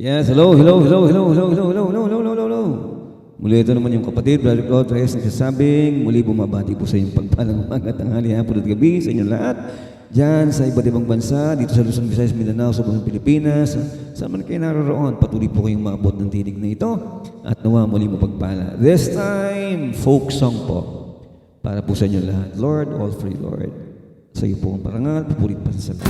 Yes, hello. Muli ito naman yung kapatid, Brother Claude Reyes, nagsasabing, muli bumabati po sa inyong pagpalang umaga, tanghali, hapon at gabi sa inyong lahat. Diyan sa iba't ibang bansa, dito sa Luzon, Visayas, Mindanao, sa buong Pilipinas, saan man kayo naroroon, patuloy po kayong maabot ng tinig na ito at nawa muli mo pagpala. This time, folk song po, para po sa inyong lahat. Lord, all free, Lord. Sa iyo po ang parangal, pupulit pa sa sabi.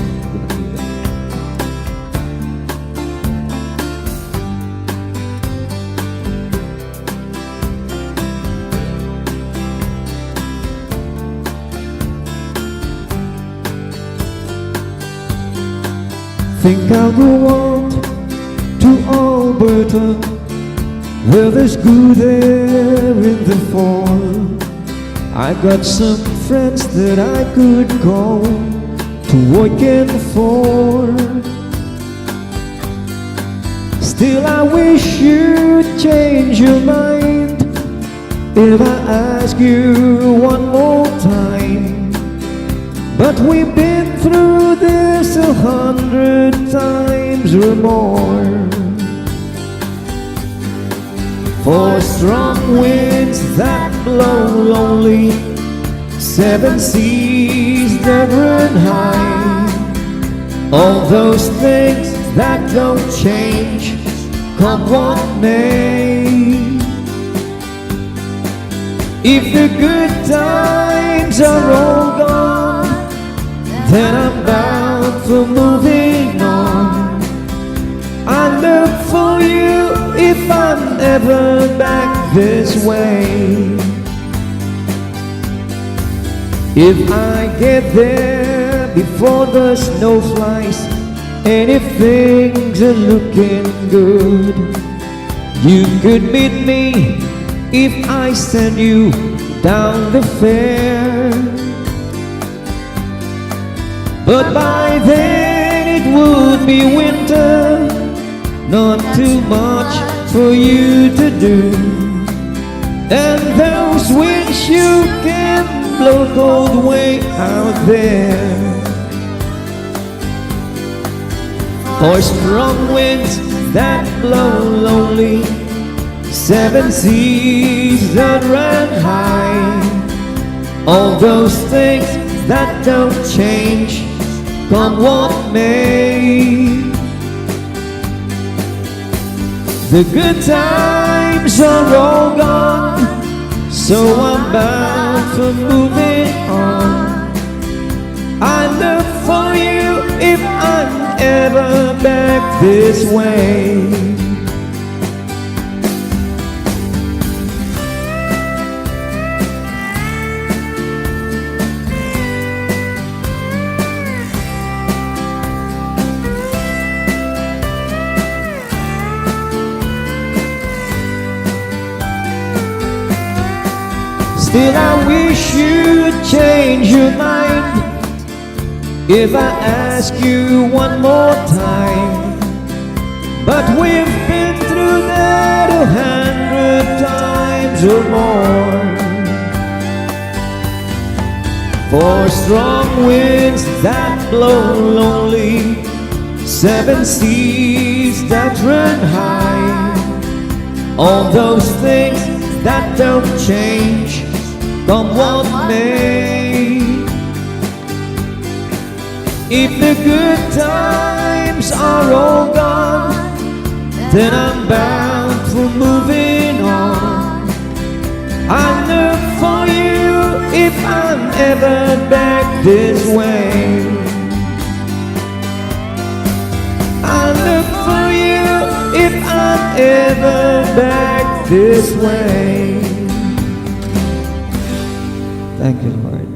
Think I'll go on to Alberta, where there's good air in the fall. I got some friends that I could call to work in for. Still I wish you'd change your mind if I ask you one more time. But we've been through this 100 times or more. For strong winds that blow lonely, 7 seas that run high, all those things that don't change, come what may. If the good times are all gone, then I'm bound for moving on. I look for you if I'm ever back this way. If I get there before the snow flies, and if things are looking good, you could meet me if I send you down the fair. But by then it would be winter, not too much for you to do, and those winds you can blow cold way out there. Or strong winds that blow lonely, 7 seas that run high, all those things that don't change, come what may. The good times are all gone, so I'm bound for moving on. I look for you if I'm ever back this way. Still I wish you'd change your mind if I ask you one more time. But we've been through that 100 times or more. For strong winds that blow lonely, 7 seas that run high, all those things that don't change, come what may. If the good times are all gone, then I'm bound for moving on. I look for you if I'm ever back this way. I look for you if I'm ever back this way. Thank you, Lord.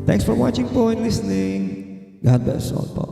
Thanks for watching po and listening. God bless all po.